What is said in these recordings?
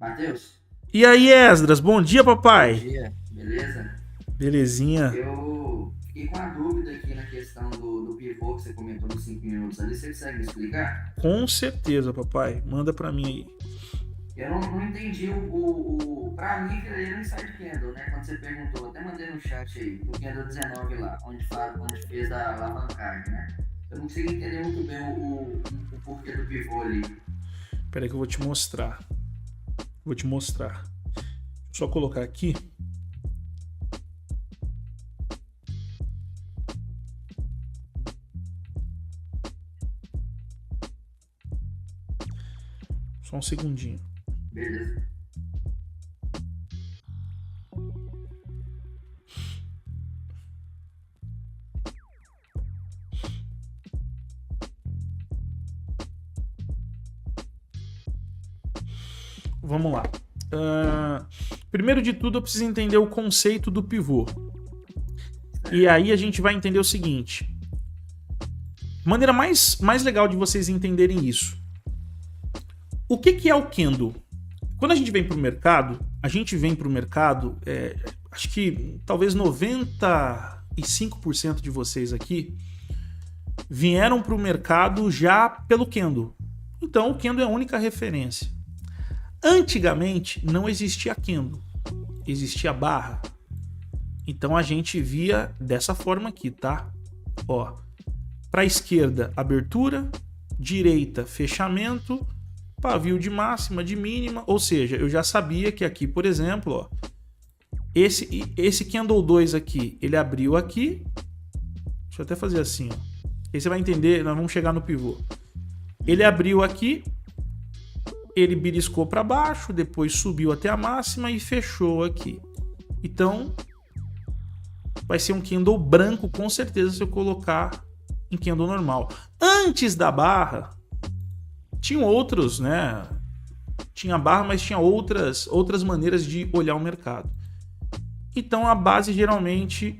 Matheus, E aí, Esdras, bom dia, bom papai. dia, beleza? Belezinha? Eu fiquei com a dúvida aqui na questão do pivô que você comentou nos 5 minutos ali. Você consegue me explicar? Com certeza, papai. Manda pra mim aí. Eu não entendi pra mim, aquilo ali era um inside candle, né? Quando você perguntou, eu até mandei no chat aí, do candle 19 lá, onde fez a alavancagem, né? Eu não consegui entender muito bem o porquê do pivô ali. Pera aí que eu vou te mostrar. Vou te mostrar. Só colocar aqui. Só um segundinho. Beleza. Vamos lá. Primeiro de tudo, eu preciso entender o conceito do pivô. E aí a gente vai entender o seguinte. Maneira mais legal de vocês entenderem isso. O que é o candle? Quando a gente vem para o mercado, acho que talvez 95% de vocês aqui vieram para o mercado já pelo candle. Então o candle é a única referência. Antigamente não existia candle, existia barra. Então a gente via dessa forma aqui, tá? Ó, para a esquerda abertura, direita fechamento, pavio de máxima, de mínima, ou seja, eu já sabia que aqui, por exemplo, ó, esse candle 2 aqui, ele abriu aqui. Deixa eu até fazer assim, ó. Aí você vai entender, nós vamos chegar no pivô. Ele abriu aqui, ele beliscou para baixo, depois subiu até a máxima e fechou aqui. Então, vai ser um candle branco com certeza se eu colocar em candle normal. Antes da barra, tinham outros, né? Tinha barra, mas tinha outras maneiras de olhar o mercado. Então a base geralmente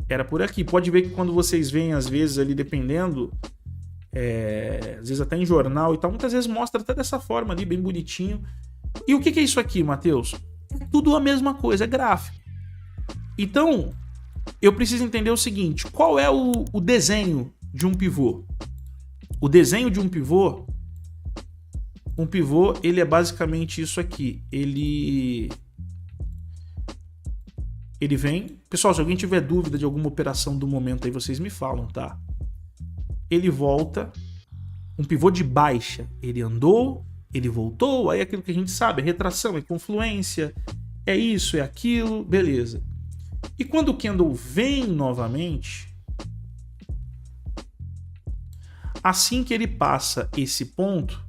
era por aqui. Pode ver que quando vocês veem, às vezes, ali dependendo, às vezes até em jornal e tal, muitas vezes mostra até dessa forma ali, bem bonitinho. E o que é isso aqui, Matheus? Tudo a mesma coisa, é gráfico. Então, eu preciso entender o seguinte: qual é o desenho de um pivô? O desenho de um pivô, ele é basicamente isso aqui. Ele vem... Pessoal, se alguém tiver dúvida de alguma operação do momento aí, vocês me falam, tá? Ele volta, um pivô de baixa. Ele andou, ele voltou, aí é aquilo que a gente sabe, é retração, é confluência, é isso, é aquilo, beleza. E quando o candle vem novamente, assim que ele passa esse ponto,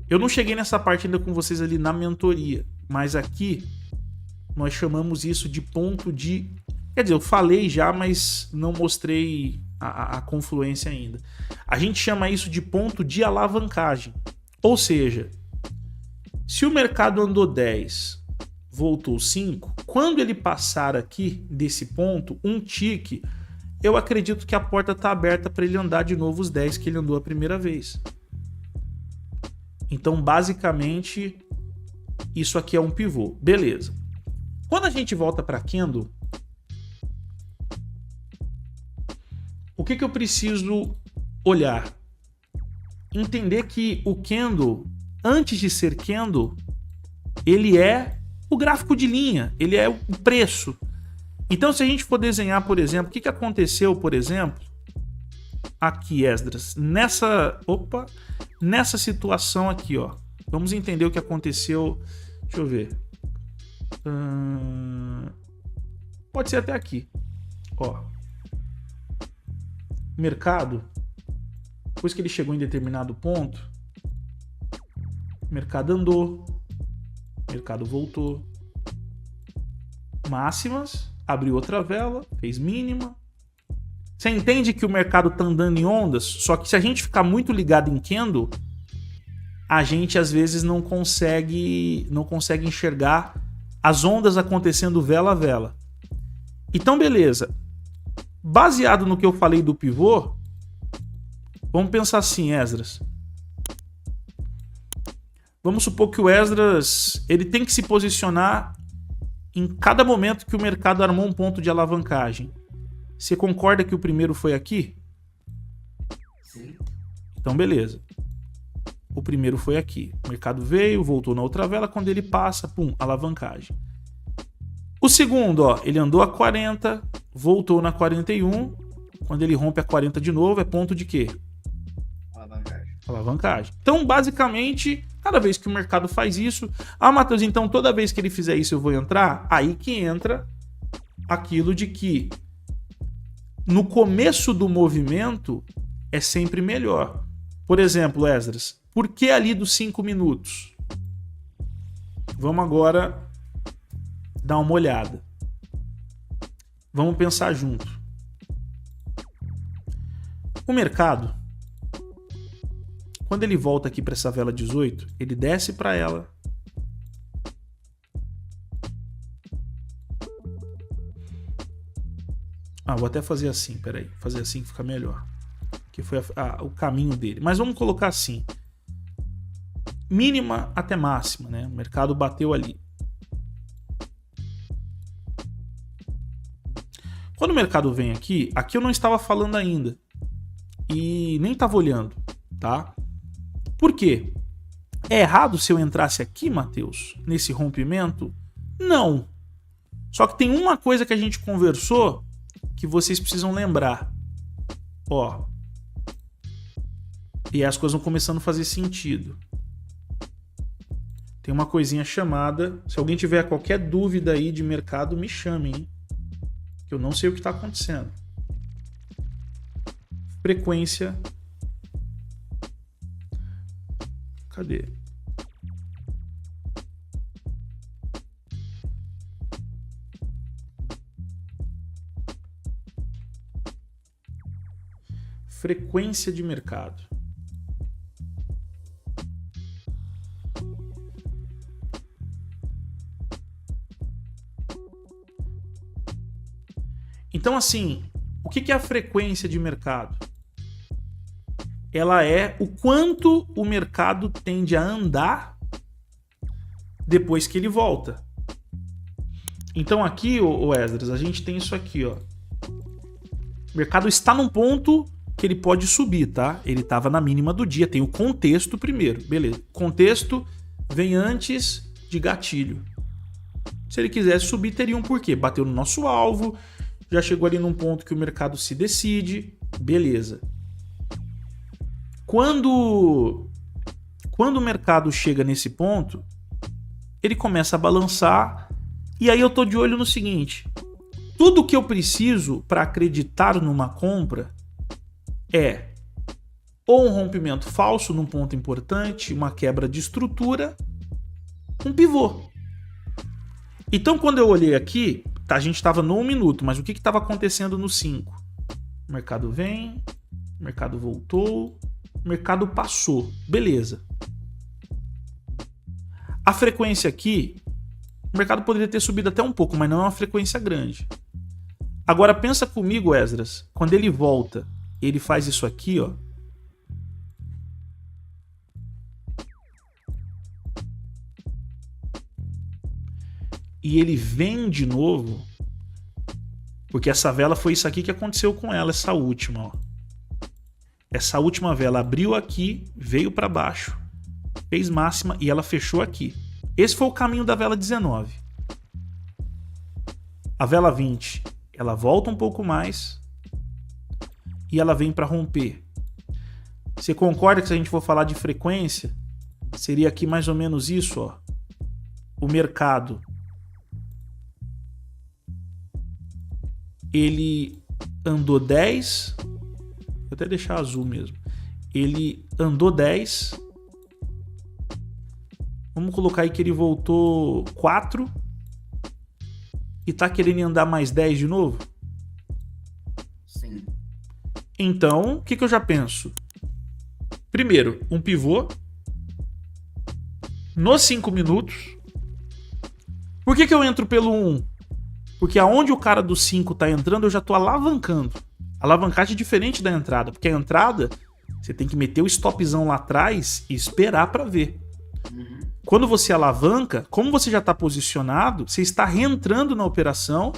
eu não cheguei nessa parte ainda com vocês ali na mentoria, mas aqui nós chamamos isso de ponto de... Quer dizer, eu falei já, mas não mostrei a confluência ainda. A gente chama isso de ponto de alavancagem. Ou seja, se o mercado andou 10, voltou 5, quando ele passar aqui desse ponto, um tique, eu acredito que a porta está aberta para ele andar de novo os 10 que ele andou a primeira vez. Então, basicamente, isso aqui é um pivô. Beleza. Quando a gente volta para candle, o que eu preciso olhar? Entender que o candle, antes de ser candle, ele é o gráfico de linha, ele é o preço. Então, se a gente for desenhar, por exemplo, o que aconteceu, por exemplo, aqui, Esdras, nessa situação aqui, ó. Vamos entender o que aconteceu. Deixa eu ver. Pode ser até aqui. Ó. O mercado, depois que ele chegou em determinado ponto, o mercado andou, o mercado voltou. Máximas, abriu outra vela, fez mínima. Você entende que o mercado está andando em ondas? Só que se a gente ficar muito ligado em candle, a gente às vezes não consegue enxergar as ondas acontecendo vela a vela. Então, beleza. Baseado no que eu falei do pivô, vamos pensar assim, Esdras. Vamos supor que o Esdras ele tem que se posicionar em cada momento que o mercado armou um ponto de alavancagem. Você concorda que o primeiro foi aqui? Sim. Então, beleza. O primeiro foi aqui. O mercado veio, voltou na outra vela. Quando ele passa, pum, alavancagem. O segundo, ó, ele andou a 40, voltou na 41. Quando ele rompe a 40 de novo, é ponto de quê? Alavancagem. Alavancagem. Então, basicamente, cada vez que o mercado faz isso... Ah, Matheus, então toda vez que ele fizer isso eu vou entrar? Aí que entra aquilo de que no começo do movimento é sempre melhor. Por exemplo, Esdras, por que ali dos 5 minutos? Vamos agora dar uma olhada. Vamos pensar junto. O mercado, quando ele volta aqui para essa vela 18, ele desce para ela. Vou até fazer assim, peraí. Fazer assim que fica melhor. Que foi o caminho dele. Mas vamos colocar assim. Mínima até máxima, né? O mercado bateu ali. Quando o mercado vem aqui eu não estava falando ainda. E nem estava olhando, tá? Por quê? É errado se eu entrasse aqui, Matheus, nesse rompimento? Não. Só que tem uma coisa que a gente conversou que vocês precisam lembrar. Ó. E as coisas vão começando a fazer sentido. Tem uma coisinha chamada... Se alguém tiver qualquer dúvida aí de mercado, me chame, hein? Que eu não sei o que está acontecendo. Frequência. Cadê? Frequência de mercado. Então, assim, o que é a frequência de mercado? Ela é o quanto o mercado tende a andar depois que ele volta. Então aqui, o Esdras, a gente tem isso aqui, ó. O mercado está num ponto que ele pode subir, tá? Ele estava na mínima do dia. Tem o contexto primeiro, beleza. Contexto vem antes de gatilho. Se ele quisesse subir, teria um porquê. Bateu no nosso alvo, já chegou ali num ponto que o mercado se decide, beleza. Quando o mercado chega nesse ponto, ele começa a balançar e aí eu tô de olho no seguinte: tudo que eu preciso para acreditar numa compra é ou um rompimento falso num ponto importante, uma quebra de estrutura, um pivô. Então quando eu olhei aqui, a gente estava no 1 minuto, mas o que estava acontecendo no 5? O mercado vem, o mercado voltou, o mercado passou, beleza. A frequência aqui, o mercado poderia ter subido até um pouco, mas não é uma frequência grande. Agora pensa comigo, Esdras, quando ele volta, ele faz isso aqui, ó. E ele vem de novo, porque essa vela foi isso aqui que aconteceu com ela, essa última, ó. Essa última vela abriu aqui, veio para baixo, fez máxima e ela fechou aqui. Esse foi o caminho da vela 19. A vela 20, ela volta um pouco mais e ela vem para romper. Você concorda que se a gente for falar de frequência, seria aqui mais ou menos isso, ó. O mercado, ele andou 10, vou até deixar azul mesmo. Ele andou 10. Vamos colocar aí que ele voltou 4 e tá querendo andar mais 10 de novo? Sim. Então, o que eu já penso? Primeiro, um pivô nos 5 minutos. Por que eu entro pelo 1? Porque aonde o cara do 5 tá entrando, eu já tô alavancando. Alavancagem é diferente da entrada, porque a entrada, você tem que meter o stopzão lá atrás e esperar para ver. Uhum. Quando você alavanca, como você já está posicionado, você está reentrando na operação.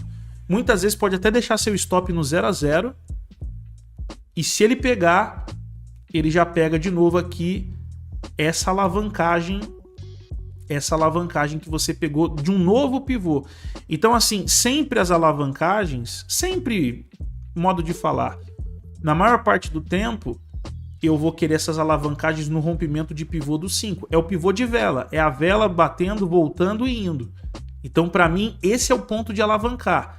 Muitas vezes pode até deixar seu stop no 0 a 0. E se ele pegar, ele já pega de novo aqui essa alavancagem que você pegou de um novo pivô. Então, assim, sempre as alavancagens, sempre, modo de falar, na maior parte do tempo, eu vou querer essas alavancagens no rompimento de pivô do 5. É o pivô de vela, é a vela batendo, voltando e indo. Então, para mim, esse é o ponto de alavancar.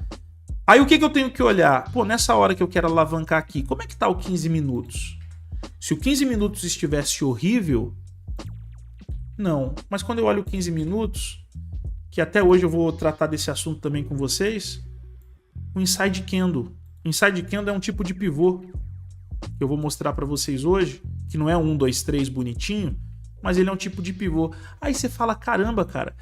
Aí o que eu tenho que olhar? Pô, nessa hora que eu quero alavancar aqui, como é que tá o 15 minutos? Se o 15 minutos estivesse horrível, não. Mas quando eu olho o 15 minutos, que até hoje eu vou tratar desse assunto também com vocês, o Inside Candle. O Inside Candle é um tipo de pivô que eu vou mostrar para vocês hoje, que não é 1, 2, 3 bonitinho, mas ele é um tipo de pivô. Aí você fala, caramba, cara,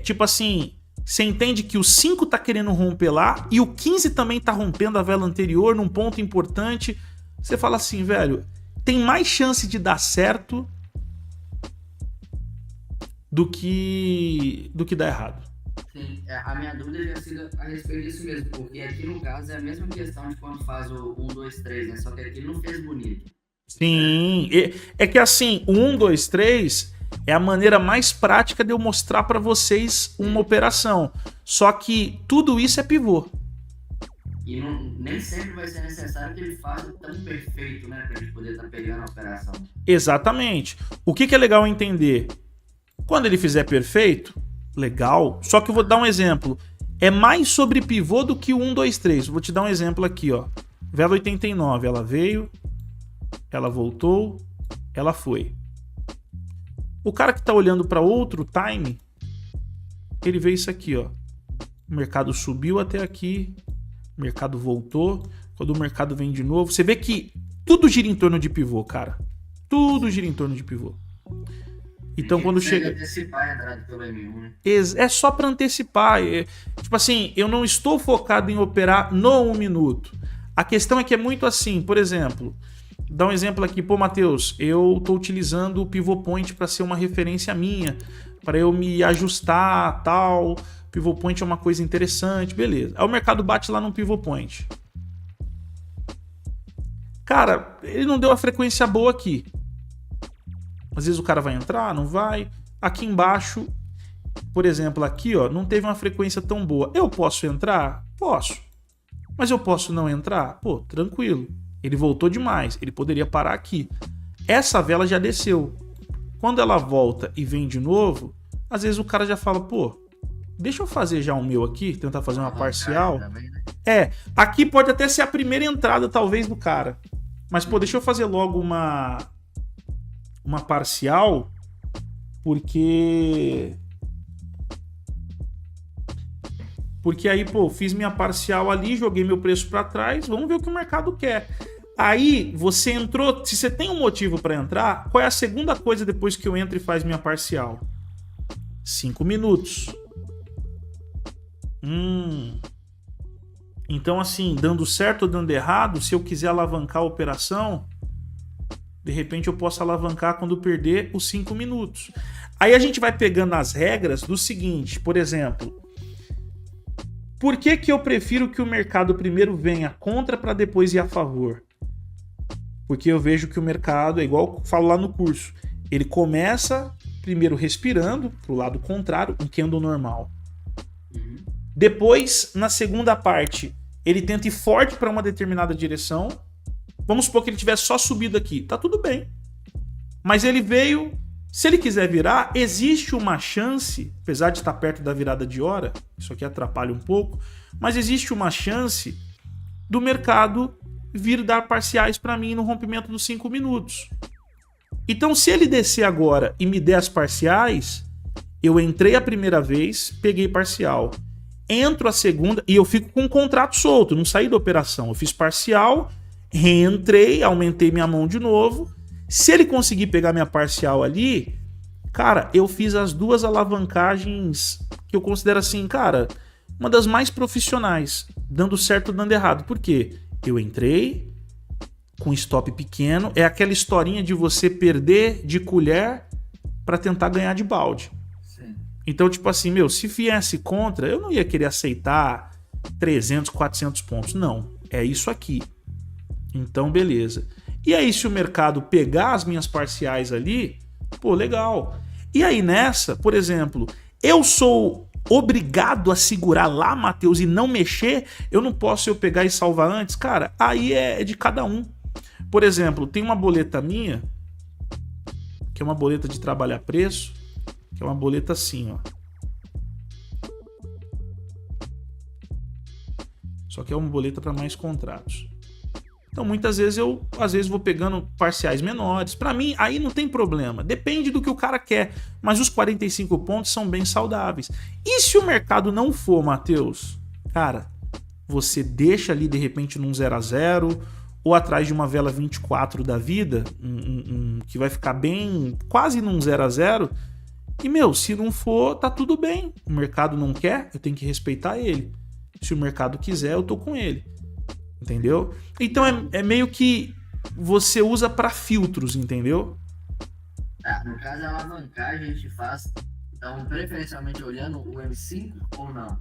tipo assim, você entende que o 5 tá querendo romper lá e o 15 também tá rompendo a vela anterior num ponto importante. Você fala assim, velho, tem mais chance de dar certo do que dar errado. Sim, a minha dúvida já sido a respeito disso mesmo, porque aqui no caso é a mesma questão de quando faz o 1, 2, 3, né? Só que aqui não fez bonito. Sim, é que assim, o 1, 2, 3 é a maneira mais prática de eu mostrar para vocês uma operação. Só que tudo isso é pivô. E nem sempre vai ser necessário que ele faça tão perfeito, né? Pra gente poder estar pegando a operação. Exatamente. O que é legal entender? Quando ele fizer perfeito, legal. Só que eu vou dar um exemplo. É mais sobre pivô do que o 1, 2, 3. Vou te dar um exemplo aqui, ó. Vela 89, ela veio, ela voltou, ela foi. O cara que tá olhando para outro time, ele vê isso aqui, ó. O mercado subiu até aqui, o mercado voltou. Quando o mercado vem de novo, você vê que tudo gira em torno de pivô, cara. Tudo gira em torno de pivô. Então, quando chega. Antecipar a entrada pelo M1, né? É só para antecipar. Tipo assim, eu não estou focado em operar no 1 minuto. A questão é que é muito assim, por exemplo, dá um exemplo aqui, pô, Matheus, eu estou utilizando o Pivot Point para ser uma referência minha, para eu me ajustar, tal. Pivot Point é uma coisa interessante, beleza. Aí o mercado bate lá no Pivot Point. Cara, ele não deu a frequência boa aqui. Às vezes o cara vai entrar, não vai. Aqui embaixo, por exemplo, aqui, ó, não teve uma frequência tão boa. Eu posso entrar? Posso. Mas eu posso não entrar? Pô, tranquilo. Ele voltou demais. Ele poderia parar aqui. Essa vela já desceu. Quando ela volta e vem de novo, às vezes o cara já fala, pô, deixa eu fazer já o meu aqui, tentar fazer uma parcial. Aqui pode até ser a primeira entrada, talvez, do cara. Mas, pô, deixa eu fazer logo uma parcial, porque aí, pô, fiz minha parcial ali, joguei meu preço para trás, vamos ver o que o mercado quer. Aí, você entrou, se você tem um motivo para entrar, qual é a segunda coisa depois que eu entro e faz minha parcial? 5 minutos. Então, assim, dando certo ou dando errado, se eu quiser alavancar a operação, de repente eu posso alavancar quando perder os 5 minutos. Aí a gente vai pegando as regras do seguinte, por exemplo, por que eu prefiro que o mercado primeiro venha contra para depois ir a favor? Porque eu vejo que o mercado, é igual eu falo lá no curso, ele começa primeiro respirando para o lado contrário, um candle normal. Depois, na segunda parte, ele tenta ir forte para uma determinada direção. Vamos supor que ele tivesse só subido aqui. Tá tudo bem. Mas ele veio... Se ele quiser virar, existe uma chance, apesar de estar perto da virada de hora, isso aqui atrapalha um pouco, mas existe uma chance do mercado vir dar parciais para mim no rompimento dos 5 minutos. Então, se ele descer agora e me der as parciais, eu entrei a primeira vez, peguei parcial. Entro a segunda e eu fico com um contrato solto, não saí da operação. Eu fiz parcial, reentrei, aumentei minha mão de novo. Se ele conseguir pegar minha parcial ali, cara, eu fiz as duas alavancagens que eu considero assim, cara, uma das mais profissionais, dando certo ou dando errado. Por quê? Eu entrei com stop pequeno, é aquela historinha de você perder de colher para tentar ganhar de balde. Sim. Então, tipo assim, meu, se viesse contra, eu não ia querer aceitar 300, 400 pontos. Não, é isso aqui. Então, beleza. E aí, se o mercado pegar as minhas parciais ali, pô, legal. E aí nessa, por exemplo, eu sou obrigado a segurar lá, Matheus, e não mexer? Eu não posso eu pegar e salvar antes? Cara, aí é de cada um. Por exemplo, tem uma boleta minha, que é uma boleta de trabalhar preço, que é uma boleta assim, ó. Só que é uma boleta para mais contratos. Então, muitas vezes eu, às vezes, vou pegando parciais menores. Para mim, aí não tem problema. Depende do que o cara quer. Mas os 45 pontos são bem saudáveis. E se o mercado não for, Matheus? Cara, você deixa ali, de repente, num 0 a 0 ou atrás de uma vela 24 da vida, que vai ficar bem, quase num 0 a 0. E, meu, se não for, tá tudo bem. O mercado não quer, eu tenho que respeitar ele. Se o mercado quiser, eu tô com ele. Entendeu? Então é meio que você usa para filtros, entendeu? No caso, a alavancagem a gente faz, então, preferencialmente olhando o M5 ou não?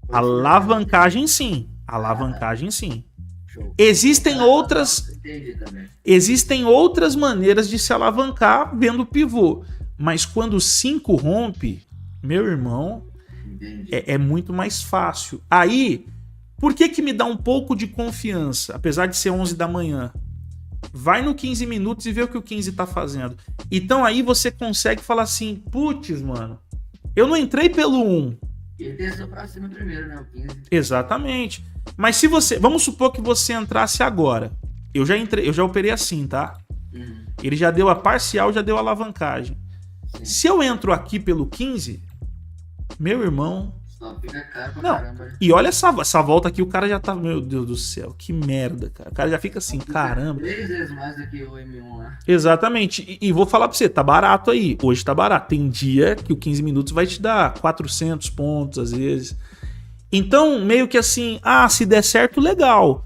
Alavancagem sim. Alavancagem sim. Show. Existem outras. Entendi também. Existem outras maneiras de se alavancar vendo o pivô. Mas quando o 5 rompe, meu irmão, é muito mais fácil. Aí. Por que me dá um pouco de confiança, apesar de ser 11 da manhã? Vai no 15 minutos e vê o que o 15 tá fazendo. Então aí você consegue falar assim, putz, mano, eu não entrei pelo 1. Ele testou pra cima primeiro, né, o 15. Exatamente. Mas se você, vamos supor que você entrasse agora. Eu já entrei, eu já operei assim, tá? Ele já deu a parcial, já deu a alavancagem. Sim. Se eu entro aqui pelo 15, meu irmão... Só fica caro pra não, caramba. e olha essa volta aqui, o cara já tá... Meu Deus do céu, que merda, cara. O cara já fica assim, caramba. 3 vezes mais do que o M1 lá. Exatamente. E vou falar pra você, tá barato aí. Hoje tá barato. Tem dia que o 15 minutos vai te dar 400 pontos, às vezes. Então, meio que assim, se der certo, legal.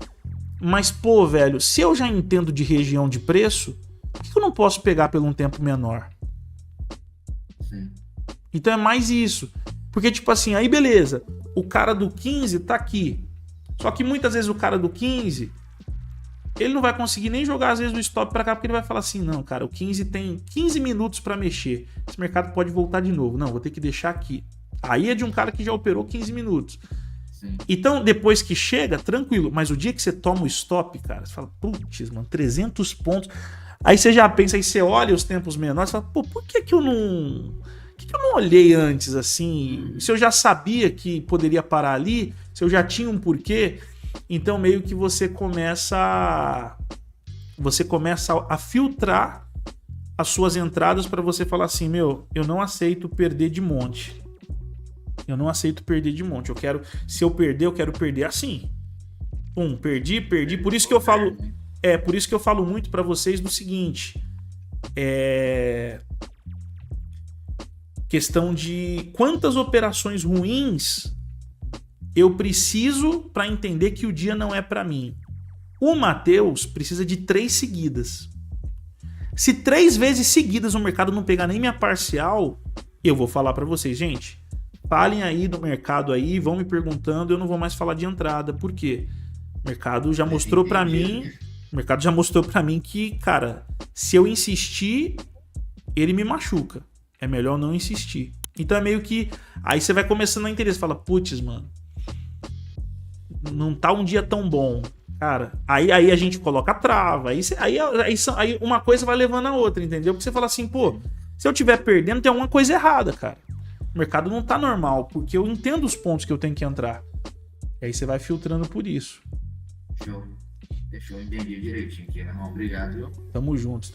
Mas, pô, velho, se eu já entendo de região de preço, por que eu não posso pegar por um tempo menor? Sim. Então é mais isso. Porque, tipo assim, aí beleza, o cara do 15 tá aqui. Só que muitas vezes o cara do 15, ele não vai conseguir nem jogar, às vezes, o stop pra cá, porque ele vai falar assim, não, cara, o 15 tem 15 minutos pra mexer. Esse mercado pode voltar de novo. Não, vou ter que deixar aqui. Aí é de um cara que já operou 15 minutos. Sim. Então, depois que chega, tranquilo. Mas o dia que você toma o stop, cara, você fala, putz, mano, 300 pontos. Aí você já pensa, aí você olha os tempos menores e fala, pô, por que eu não olhei antes, assim? Se eu já sabia que poderia parar ali, se eu já tinha um porquê, então meio que você começa a filtrar as suas entradas para você falar assim, meu, eu não aceito perder de monte. Eu não aceito perder de monte. Se eu perder, eu quero perder assim. Perdi. Por isso que eu falo, por isso que eu falo muito para vocês do seguinte, questão de quantas operações ruins eu preciso para entender que o dia não é para mim. O Matheus precisa de 3 seguidas. Se 3 vezes seguidas o mercado não pegar nem minha parcial, eu vou falar para vocês, gente, falem aí do mercado aí, vão me perguntando, eu não vou mais falar de entrada. Por quê? O mercado já mostrou para mim, que, cara, se eu insistir, ele me machuca. É melhor não insistir. Então é meio que... Aí você vai começando a entender. Você fala, putz, mano, não tá um dia tão bom. Cara, aí a gente coloca a trava. Aí uma coisa vai levando a outra, entendeu? Porque você fala assim, pô, se eu estiver perdendo, tem alguma coisa errada, cara. O mercado não tá normal, porque eu entendo os pontos que eu tenho que entrar. E aí você vai filtrando por isso. Show. Deixa eu entender direitinho aqui, meu irmão. Obrigado, viu? Tamo juntos.